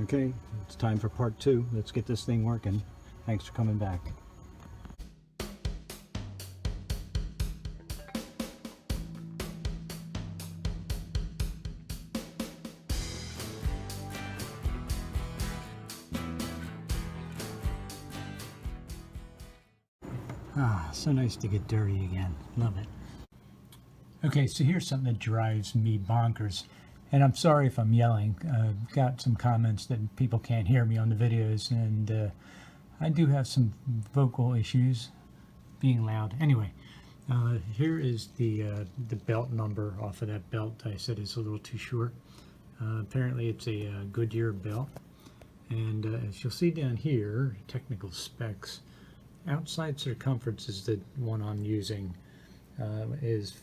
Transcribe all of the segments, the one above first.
Okay, it's time for part 2. Let's get this thing working. Thanks for coming back. Ah, so nice to get dirty again. Love it. Okay, so here's something that drives me bonkers. And I'm sorry if I'm yelling. I've got some comments that people can't hear me on the videos, and I do have some vocal issues being loud. Anyway, here is the belt number off of that belt. I said it's a little too short. Apparently it's a Goodyear belt. And as you'll see down here, technical specs, outside circumference is the one I'm using, is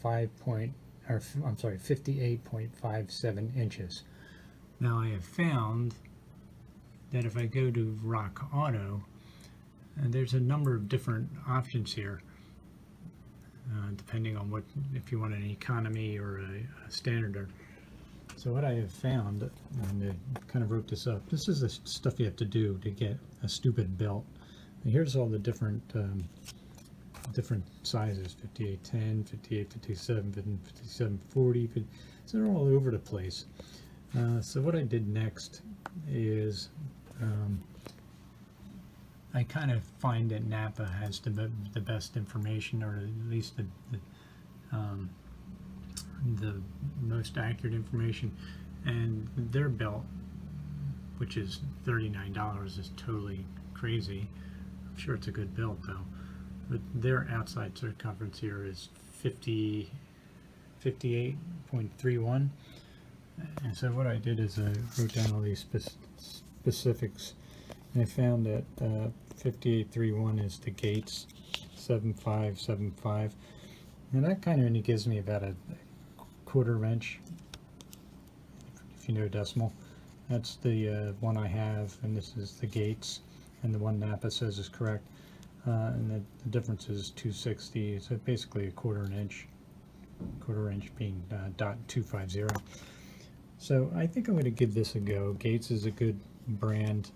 58.57 inches. Now I have found that if I go to Rock Auto, there's a number of different options here, depending on if you want an economy or a standard. So what I have found, and I kind of wrote this up, this is the stuff you have to do to get a stupid belt. And here's all the different sizes: 5810, 5857, 5740. So they're all over the place. So what I did next is I kind of find that Napa has the best information, or at least the most accurate information, and their belt, which is $39, is totally crazy. I'm sure it's a good belt though, but their outside circumference here is 58.31. And so what I did is I wrote down all these specifics, and I found that 58.31 is the Gates 7575, and that kind of only gives me about a quarter inch, if you know decimal. That's the one I have, and this is the Gates, and the one Napa says is correct, and the difference is 260, so basically a quarter inch being .250. So I think I'm going to give this a go. Gates is a good brand.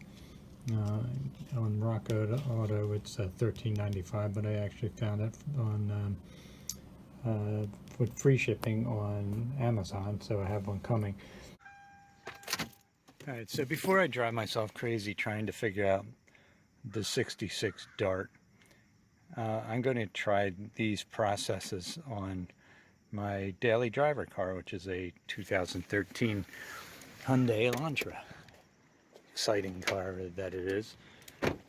On Rock Auto it's $13.95, but I actually found it on with free shipping on Amazon, so I have one coming. Alright, so before I drive myself crazy trying to figure out the 66 Dart, I'm going to try these processes on my daily driver car, which is a 2013 Hyundai Elantra. Exciting car that it is.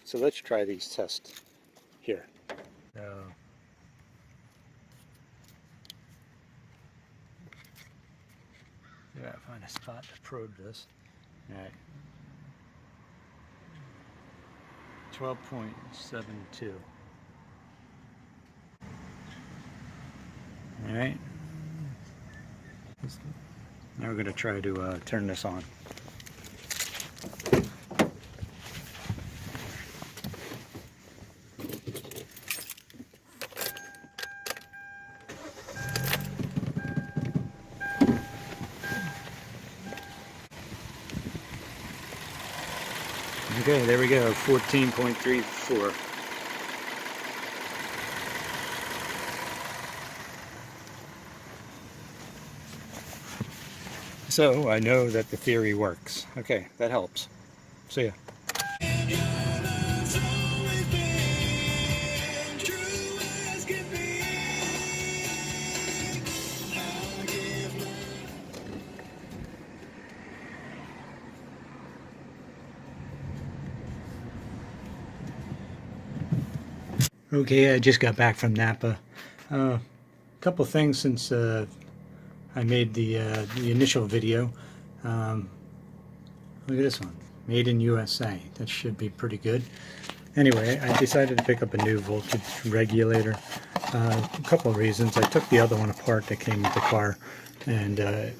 So let's try these tests here. I gotta find a spot to probe this. Alright. 12.72. Alright. Now we're going to try to turn this on. Okay, there we go, 14.34. So I know that the theory works. Okay, that helps. See ya. Okay, I just got back from Napa. A couple things since I made the initial video. Look at this one, made in USA. That should be pretty good. Anyway, I decided to pick up a new voltage regulator. A couple of reasons. I took the other one apart that came with the car, and it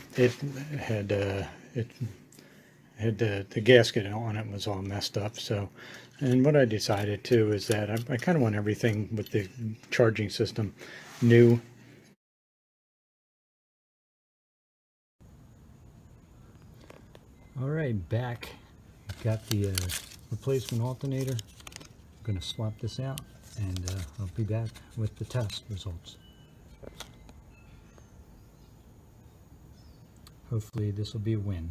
had the gasket on it was all messed up. So, and what I decided too is that I kind of want everything with the charging system new. All right, back got the replacement alternator. I'm going to swap this out, and I'll be back with the test results. Hopefully this will be a win.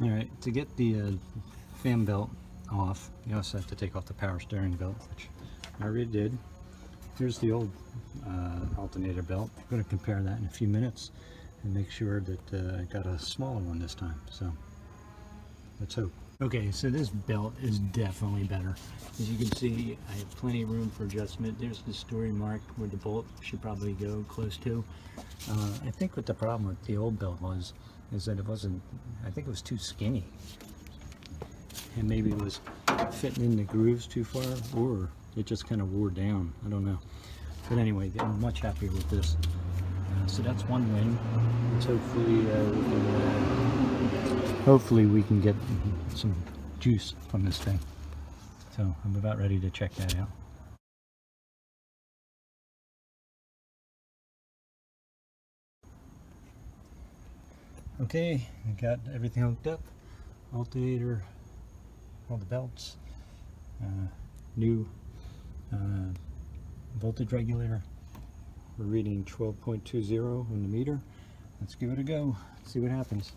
Alright, to get the fan belt off, you also have to take off the power steering belt, which I already did. Here's the old alternator belt. I'm going to compare that in a few minutes and make sure that I got a smaller one this time. So let's hope. Okay, so this belt is definitely better. As you can see, I have plenty of room for adjustment. There's the story mark where the bolt should probably go close to. I think what the problem with the old belt was is that it wasn't, I think it was too skinny. And maybe it was fitting in the grooves too far, or it just kind of wore down. I don't know. But anyway, I'm much happier with this. So that's one win. Let's hopefully we can get some juice from this thing. So I'm about ready to check that out. Okay, I got everything hooked up. Alternator, all the belts, new voltage regulator. We're reading 12.20 on the meter. Let's give it a go, see what happens.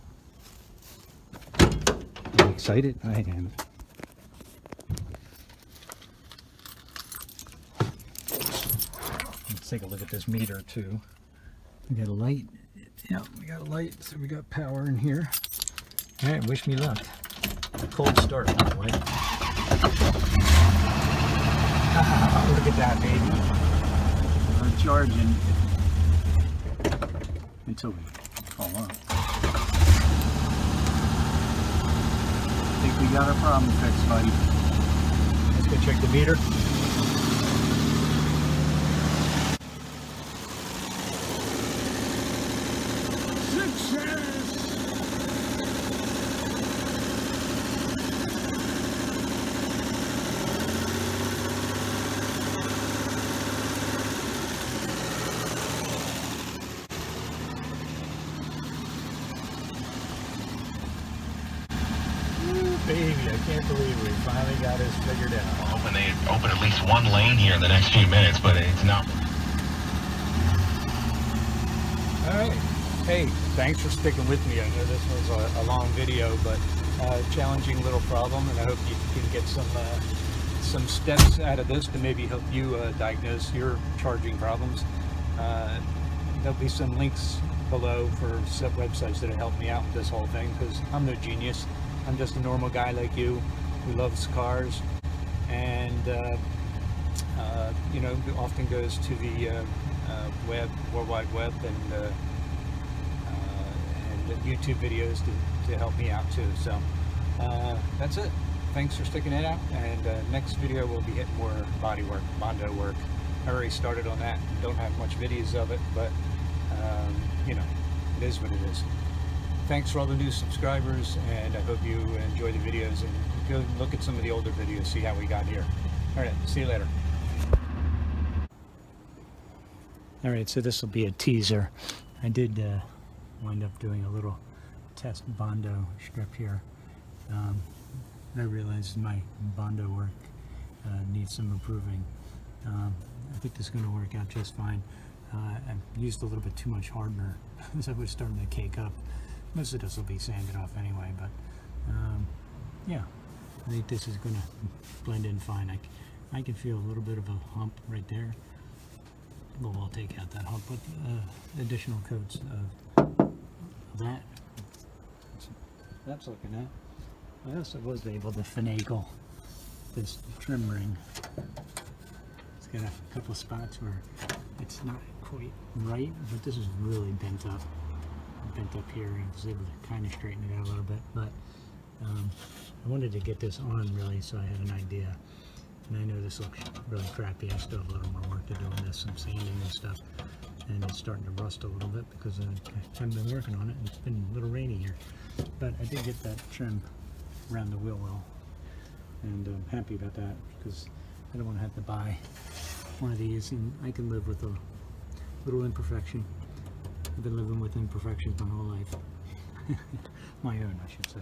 I'm excited, I am. Let's take a look at this meter too. We got a light. Yeah, we got a light, so we got power in here. All right, wish me luck. A cold start, by the way. Look at that, baby. We're charging until we fall off. I think we got our problem fixed, buddy. Let's go check the meter. Baby, I can't believe we finally got this figured out. I'm hoping they open at least one lane here in the next few minutes, but it's not. Alright. Hey, thanks for sticking with me. I know this was a long video, but challenging little problem, and I hope you can get some steps out of this to maybe help you diagnose your charging problems. There'll be some links below for some websites that have helped me out with this whole thing, because I'm no genius. I'm just a normal guy like you who loves cars, and you know, often goes to the World Wide Web, and YouTube videos to help me out too. So that's it. Thanks for sticking it out, and next video we'll be hitting more body work, Bondo work. I already started on that. Don't have much videos of it, but you know, it is what it is. Thanks for all the new subscribers, and I hope you enjoy the videos, and go look at some of the older videos, see how we got here. Alright, see you later. Alright, so this will be a teaser. I did wind up doing a little test Bondo strip here. I realized my Bondo work needs some improving. I think this is going to work out just fine. I used a little bit too much hardener, so it was starting to cake up. Most of this will be sanded off anyway, but yeah, I think this is going to blend in fine. I can feel a little bit of a hump right there. Well, we'll take out that hump with additional coats of that. That's looking at. I also was able to finagle this trim ring. It's got a couple of spots where it's not quite right, but this is really bent up here, and I was able to kind of straighten it out a little bit, but I wanted to get this on really so I had an idea. And I know this looks really crappy. I still have a little more work to do on this, some sanding and stuff, and it's starting to rust a little bit because I haven't been working on it, and it's been a little rainy here. But I did get that trim around the wheel well, and I'm happy about that because I don't want to have to buy one of these, and I can live with a little imperfection. I've been living with imperfections my whole life. My own, I should say.